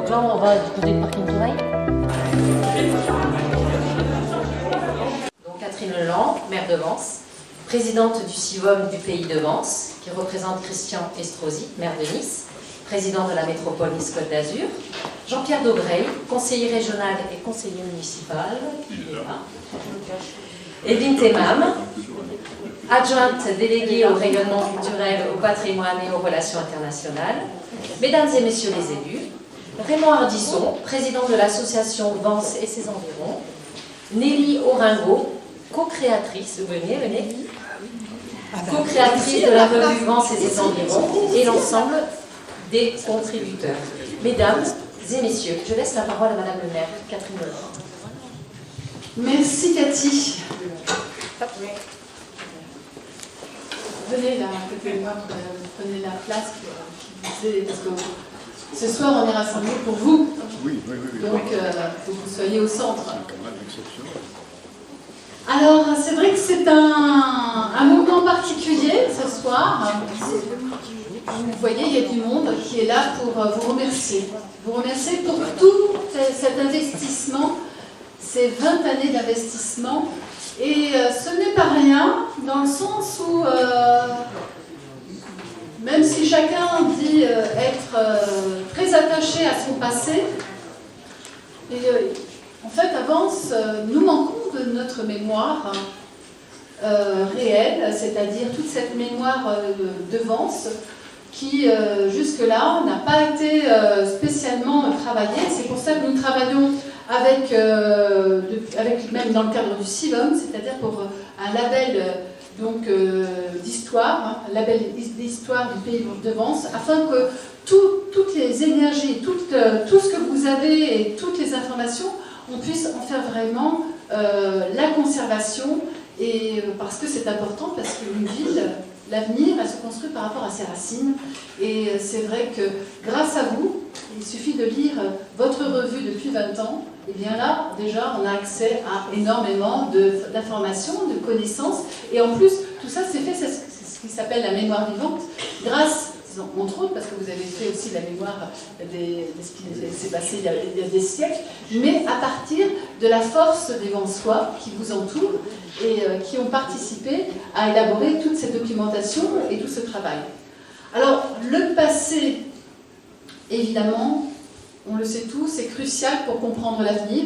Donc là, on va du côté de Parking Touraille. Donc Catherine Leland, maire de Vence, présidente du CIVOM du pays de Vence, qui représente Christian Estrosi, maire de Nice, président de la métropole Nice-Côte d'Azur, Jean-Pierre Daubreuil, conseiller régional et conseiller municipal, qui est là, Evelyne Temam, adjointe déléguée au rayonnement culturel, au patrimoine et aux relations internationales, mesdames et messieurs les élus, Raymond Ardisson, président de l'association Vence et ses environs, Nelly Oringo, co-créatrice, venez, co-créatrice de la revue Vence et ses environs, et l'ensemble des contributeurs. Mesdames et messieurs, je laisse la parole à Madame le maire, Catherine Leland. Merci Cathy. Venez là, à côté de moi, prenez la place parce que ce soir on est rassemblés pour vous. Oui. Donc, que vous soyez au centre. Alors, c'est vrai que c'est un moment particulier ce soir. Vous voyez, il y a du monde qui est là pour vous remercier. Vous remercier pour tout cet investissement, ces 20 années d'investissement. Et ce n'est pas rien, dans le sens où, même si chacun dit être très attaché à son passé, en fait, à Vence, nous manquons de notre mémoire réelle, c'est-à-dire toute cette mémoire de Vence qui, jusque-là, n'a pas été spécialement travaillée. C'est pour ça que nous travaillons avec même dans le cadre du CIVOM, c'est-à-dire pour un label d'histoire, un label d'histoire du pays de Vence, afin que toutes les énergies, tout ce que vous avez et toutes les informations, on puisse en faire vraiment la conservation, et parce que c'est important, parce qu'une ville, l'avenir, elle se construit par rapport à ses racines, et c'est vrai que grâce à vous, il suffit de lire votre revue depuis 20 ans, et bien là, déjà, on a accès à énormément d'informations, de connaissances, et en plus, tout ça, c'est fait, c'est ce qui s'appelle la mémoire vivante, grâce, entre autres, parce que vous avez fait aussi la mémoire de ce qui s'est passé il y a des siècles, mais à partir de la force des Vensois qui vous entourent et qui ont participé à élaborer toute cette documentation et tout ce travail. Alors, le passé, évidemment, on le sait tous, c'est crucial pour comprendre l'avenir,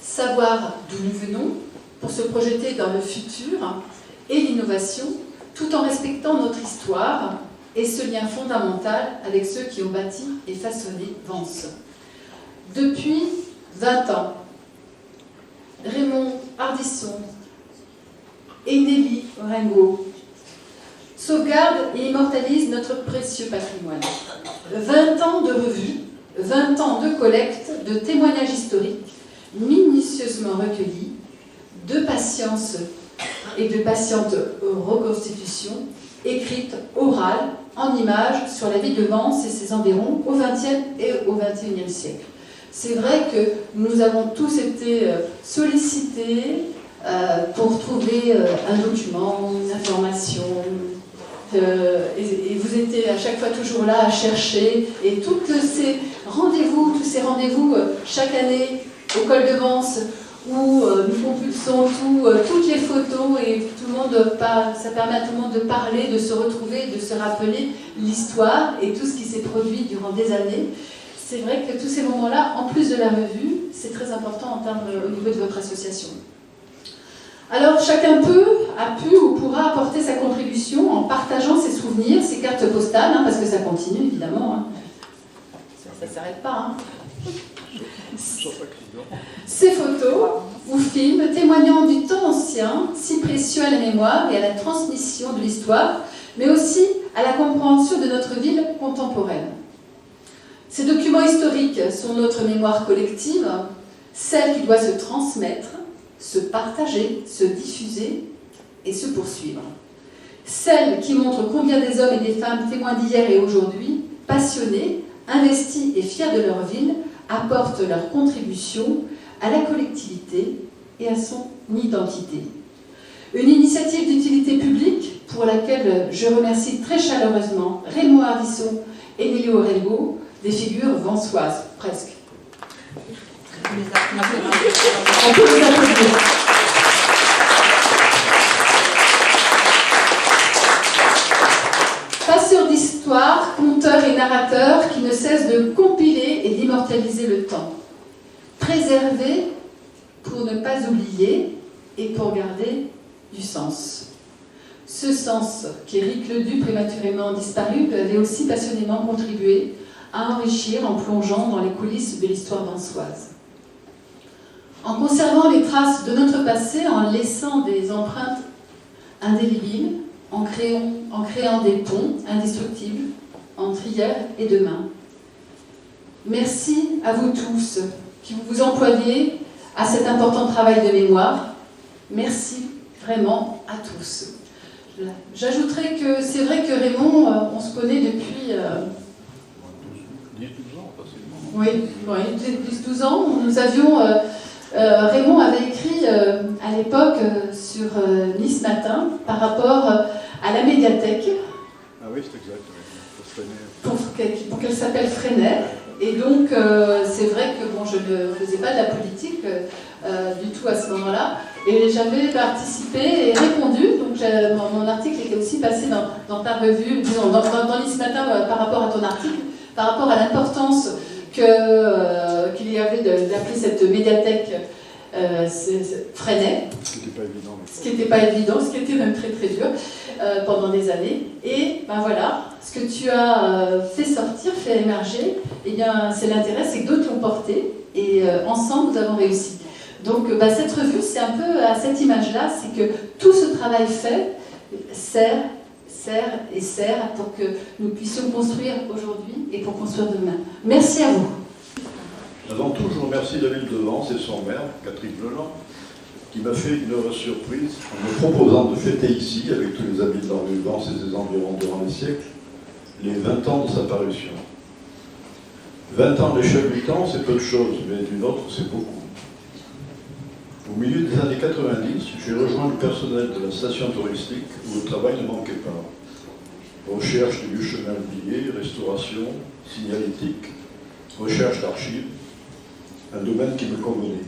savoir d'où nous venons, pour se projeter dans le futur et l'innovation, tout en respectant notre histoire et ce lien fondamental avec ceux qui ont bâti et façonné Vence. Depuis 20 ans, Raymond Ardisson et Nelly Oringo sauvegardent et immortalisent notre précieux patrimoine. 20 ans de revues, 20 ans de collecte, de témoignages historiques, minutieusement recueillis, de patience et de patiente reconstitution, écrite, orale, en images, sur la ville de Vence et ses environs au XXe et au XXIe siècle. C'est vrai que nous avons tous été sollicités pour trouver un document, une information, et vous étiez à chaque fois toujours là à chercher, et tous ces rendez-vous chaque année au col de Vence, où nous compulsons toutes les photos, et tout le monde ça permet à tout le monde de parler, de se retrouver, de se rappeler l'histoire et tout ce qui s'est produit durant des années. C'est vrai que tous ces moments-là, en plus de la revue, c'est très important au niveau de votre association. Alors, chacun a pu ou pourra apporter sa contribution en partageant ses souvenirs, ses cartes postales, parce que ça continue, évidemment. Ça ne s'arrête pas. Ces photos ou films témoignant du temps ancien, si précieux à la mémoire et à la transmission de l'histoire, mais aussi à la compréhension de notre ville contemporaine. Ces documents historiques sont notre mémoire collective, celle qui doit se transmettre, se partager, se diffuser et se poursuivre. Celle qui montre combien des hommes et des femmes témoins d'hier et aujourd'hui, passionnés, investis et fiers de leur ville, apportent leur contribution à la collectivité et à son identité. Une initiative d'utilité publique pour laquelle je remercie très chaleureusement Raymond Ardisson et Nelly Oringo des figures vansoises, presque. On peut les applaudir. Passeurs d'histoire, conteurs et narrateurs qui ne cessent de compiler et d'immortaliser le temps. Préserver pour ne pas oublier et pour garder du sens. Ce sens qu'Éric Ledu, prématurément disparu, avait aussi passionnément contribué à enrichir en plongeant dans les coulisses de l'histoire vansoise. En conservant les traces de notre passé, en laissant des empreintes indélébiles, en créant des ponts indestructibles entre hier et demain. Merci à vous tous qui vous employez à cet important travail de mémoire. Merci vraiment à tous. J'ajouterais que c'est vrai que Raymond, on se connaît depuis... 10-12 ans, facilement. Oui, 10-12 ans. Nous avions... Raymond avait écrit à l'époque sur Nice Matin par rapport à la médiathèque. Ah oui, c'est exact. Pour qu'elle s'appelle Freinet. Et donc, c'est vrai que bon, je ne faisais pas de la politique du tout à ce moment-là. Et j'avais participé et répondu. Donc, mon article était aussi passé dans ta revue, disons, dans Nice Matin par rapport à ton article, par rapport à l'importance qu'il y avait d'appeler cette médiathèque Freinet. Ce qui n'était pas évident. Ce qui n'était pas évident, ce qui était même très très dur pendant des années. Et ben voilà, ce que tu as fait sortir, fait émerger, eh bien c'est l'intérêt, c'est que d'autres l'ont porté et ensemble nous avons réussi. Donc cette revue, c'est un peu à cette image-là, c'est que tout ce travail fait sert pour que nous puissions construire aujourd'hui et pour construire demain. Merci à vous. Avant tout, je remercie la ville de Vence et son maire, Catherine Leland, qui m'a fait une heureuse surprise en me proposant de fêter ici, avec tous les habitants de la rue de Vence et ses environs durant les siècles, les 20 ans de sa parution. 20 ans à l'échelle du temps, c'est peu de choses, mais d'une autre, c'est beaucoup. Au milieu des années 90, j'ai rejoint le personnel de la station touristique où le travail ne manquait pas. Recherche de lieux chemin oubliés, restauration, signalétique, recherche d'archives, un domaine qui me convenait.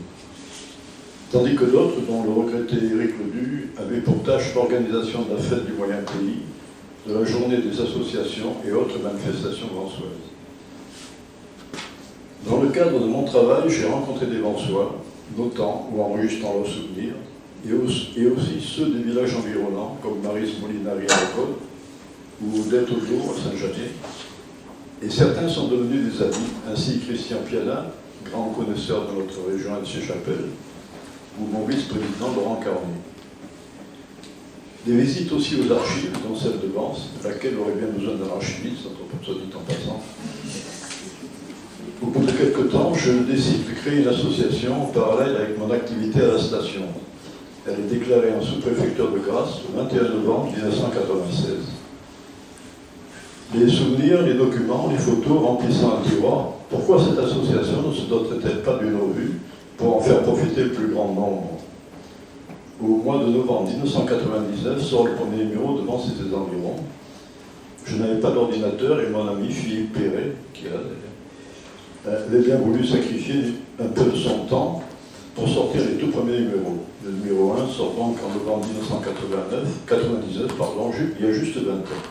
Tandis que d'autres, dont le regretté Éric Ledu, avaient pour tâche l'organisation de la fête du Moyen Pays, de la journée des associations et autres manifestations vansoises. Dans le cadre de mon travail, j'ai rencontré des Vansois, notant ou enregistrant leurs souvenirs, et aussi ceux des villages environnants, comme Maris Molinari à Rocode, ou d'Etojo à Saint-Janet. Et certains sont devenus des amis, ainsi Christian Pialin, grand connaisseur de notre région et de ses chapelles, ou mon vice-président Laurent Carnet. Des visites aussi aux archives, dont celle de Vence, laquelle aurait bien besoin d'un archiviste, soit dit en passant. Au bout de quelques temps, je décide de créer une association en parallèle avec mon activité à la station. Elle est déclarée en sous-préfecture de Grasse le 21 novembre 1996. Les souvenirs, les documents, les photos remplissant un tiroir, pourquoi cette association ne se doterait-elle pas d'une revue pour en faire profiter le plus grand nombre? Au mois de novembre 1999 sort le premier numéro de Vence et ses environs. Je n'avais pas d'ordinateur et mon ami Philippe Perret, qui est là d'ailleurs, avait bien voulu sacrifier un peu de son temps pour sortir les tout premiers numéros. Le numéro 1 sort donc en novembre 1999, il y a juste 20 ans.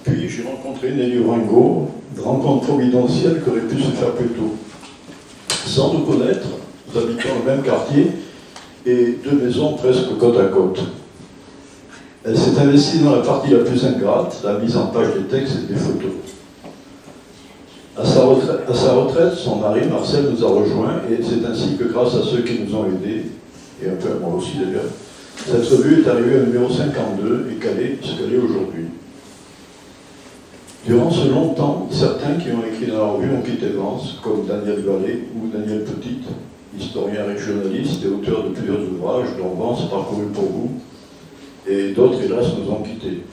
Puis j'ai rencontré Nelly Ringo, rencontre providentielle qui aurait pu se faire plus tôt. Sans nous connaître, nous habitons le même quartier et deux maisons presque côte à côte. Elle s'est investie dans la partie la plus ingrate, la mise en page des textes et des photos. À sa retraite, son mari Marcel nous a rejoints et c'est ainsi que grâce à ceux qui nous ont aidés, et un peu à moi aussi d'ailleurs, cette revue est arrivée au numéro 52 et qu'elle est ce qu'elle est aujourd'hui. Durant ce long temps, certains qui ont écrit dans la revue ont quitté Vence, comme Daniel Vallée ou Daniel Petit, historien régionaliste et auteur de plusieurs ouvrages, dont Vence parcouru pour vous, et d'autres, hélas, nous ont quittés.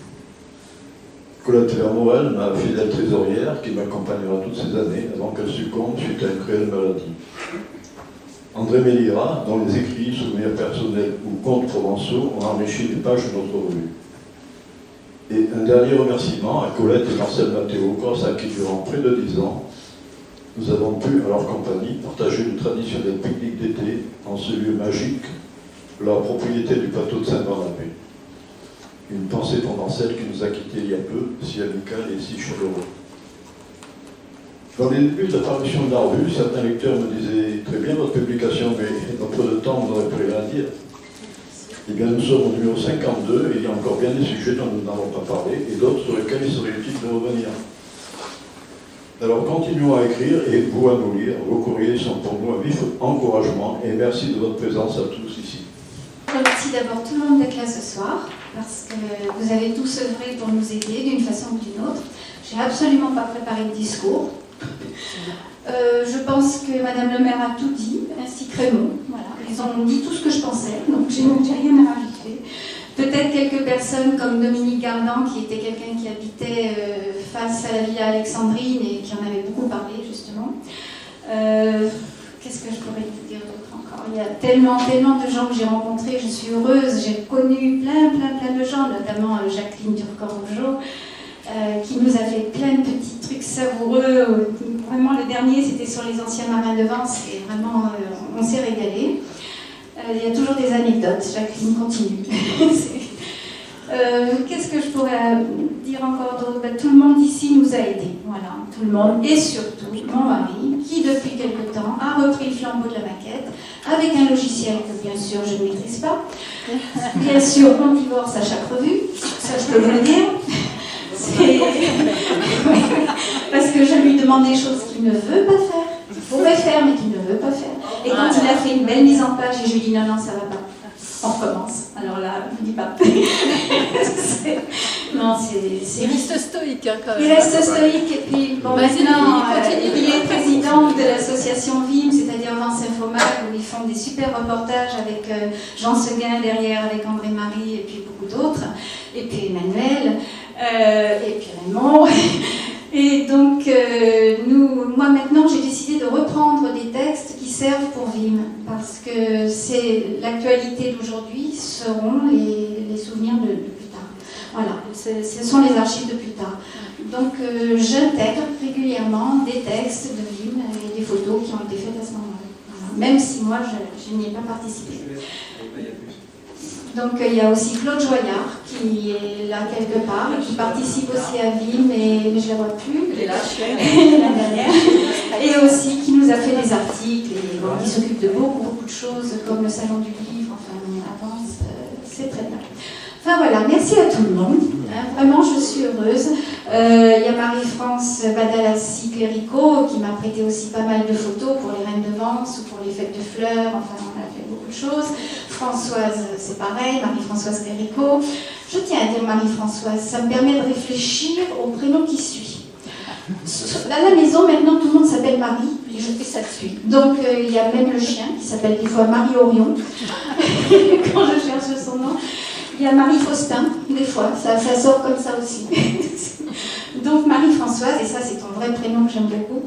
Colette Vermoël, ma fidèle trésorière, qui m'accompagnera toutes ces années avant qu'elle succombe suite à une cruelle maladie. André Mélira, dont les écrits, souvenirs personnels ou contes provençaux ont enrichi les pages de notre revue. Et Et un dernier remerciement à Colette et Marcel Mathéo, grâce à qui durant près de 10 ans, nous avons pu, à leur compagnie, partager une traditionnelle pique-nique d'été en ce lieu magique, la propriété du plateau de Saint-Barnabé. Une pensée pendant celle qui nous a quittés il y a peu, si amicale et si chaleureux. Dans les débuts de la parution de la revue, certains lecteurs me disaient « Très bien votre publication, mais dans peu de temps, vous n'aurez plus rien à dire ». Eh bien, nous sommes au numéro 52 et il y a encore bien des sujets dont nous n'avons pas parlé et d'autres sur lesquels il serait utile de revenir. Alors, continuons à écrire et vous à nous lire. Vos courriers sont pour nous un vif encouragement et merci de votre présence à tous ici. Je remercie d'abord tout le monde d'être là ce soir parce que vous avez tous œuvré pour nous aider d'une façon ou d'une autre. Je n'ai absolument pas préparé de discours. Je pense que Madame le maire a tout dit, ainsi que Raymond. Voilà. Ils ont dit tout ce que je pensais, donc j'ai rien à rajouter. Peut-être quelques personnes comme Dominique Gardan, qui était quelqu'un qui habitait face à la Villa Alexandrine et qui en avait beaucoup parlé, justement. Qu'est-ce que je pourrais vous dire d'autre encore? Il y a tellement de gens que j'ai rencontrés, je suis heureuse. J'ai connu plein de gens, notamment Jacqueline Turcot-Rougeau, qui nous a fait plein de petits trucs savoureux. Vraiment, le dernier, c'était sur les anciens marins de Vence, et vraiment, on s'est régalé. Il y a toujours des anecdotes, Jacqueline continue. Qu'est-ce que je pourrais dire encore d'autre? Tout le monde ici nous a aidés, voilà, tout le monde, et surtout mon mari, qui depuis quelque temps a repris le flambeau de la maquette, avec un logiciel que bien sûr je ne maîtrise pas. Bien sûr, on divorce à chaque revue, ça je peux vous le dire. Parce que je lui demande des choses qu'il ne veut pas faire, qu'il pourrait faire mais qu'il ne veut pas faire. Et quand il a fait une belle mise en page, et je lui dis non, ça va pas. On recommence. Alors là, je ne dis pas. Non, c'est... Il reste stoïque, hein, quand même. Il reste stoïque, et puis bon, maintenant, il est président de l'association VIM, c'est-à-dire Vence Infomag, où ils font des super reportages avec Jean Seguin derrière, avec André-Marie, et puis beaucoup d'autres, et puis Emmanuel, et puis Raymond. Et donc, moi maintenant, j'ai décidé de reprendre des textes qui servent pour VIM, parce que c'est l'actualité d'aujourd'hui seront les souvenirs de plus tard. Voilà, ce sont les archives de plus tard. Donc, j'intègre régulièrement des textes de VIM et des photos qui ont été faites à ce moment-là. Voilà. Même si moi, je n'y ai pas participé. Donc il y a aussi Claude Joyard qui est là quelque part et qui participe aussi à VIM, mais je ne la vois plus. Elle est là, la dernière. Et aussi qui nous a fait des articles et bon, qui s'occupe de beaucoup de choses comme le salon du livre, enfin on avance, c'est très bien. Enfin voilà, merci à tout le monde. Vraiment, je suis heureuse. Il y a Marie-France Badalassi-Clérico qui m'a prêté aussi pas mal de photos pour les Reines de Vence ou pour les fêtes de fleurs. Enfin, on a fait beaucoup de choses. Françoise, c'est pareil, Marie-Françoise Clérico. Je tiens à dire Marie-Françoise, ça me permet de réfléchir au prénom qui suit. À la maison, maintenant, tout le monde s'appelle Marie, et je fais ça dessus. Donc, il y a même le chien qui s'appelle des fois Marie Orion, quand je cherche son nom. Il y a Marie Faustin, des fois, ça sort comme ça aussi. Donc Marie-Françoise, et ça c'est ton vrai prénom que j'aime beaucoup,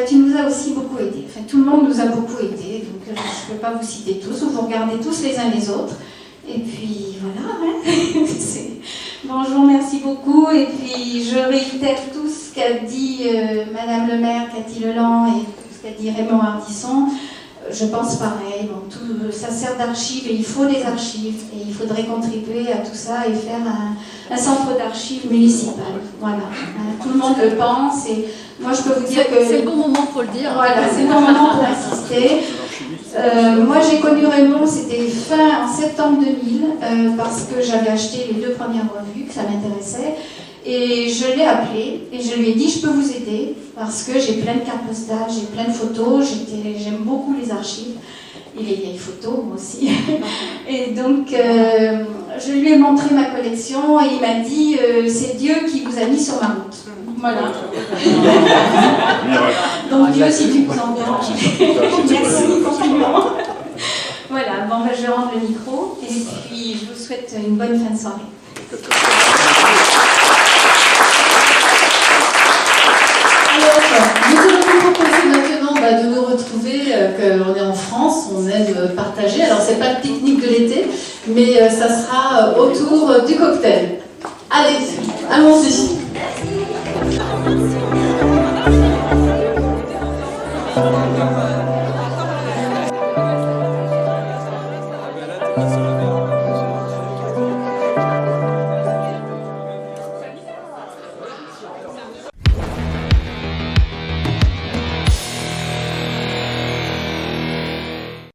tu nous as aussi beaucoup aidés. Enfin, tout le monde nous a beaucoup aidés, donc je ne peux pas vous citer tous, vous regardez tous les uns les autres. Et puis voilà, hein. Bon, je vous remercie beaucoup, et puis je réitère tout ce qu'a dit Madame le maire, Cathy Leland, et tout ce qu'a dit Raymond Hardisson. Je pense pareil, bon, tout, ça sert d'archives et il faut des archives et il faudrait contribuer à tout ça et faire un centre d'archives municipal. Voilà, tout le monde le pense et moi je peux vous dire que... C'est le bon moment pour le dire. Voilà, c'est le bon moment pour insister. Moi j'ai connu Raymond, c'était en septembre 2000 parce que j'avais acheté les 2 premières revues, que ça m'intéressait. Et je l'ai appelé et je lui ai dit je peux vous aider parce que j'ai plein de cartes postales, j'ai plein de photos, j'aime beaucoup les archives et les vieilles photos moi aussi. Et donc je lui ai montré ma collection et il m'a dit c'est Dieu qui vous a mis sur ma route. Voilà. Donc Dieu si tu nous entends. Merci, compliment. Voilà, bon je vais rendre le micro et puis je vous souhaite une bonne fin de soirée. Nous allons vous proposer maintenant de nous retrouver, qu'on est en France, on aime partager. Alors, c'est pas le pique-nique de l'été, mais ça sera autour du cocktail. Allez, allons-y.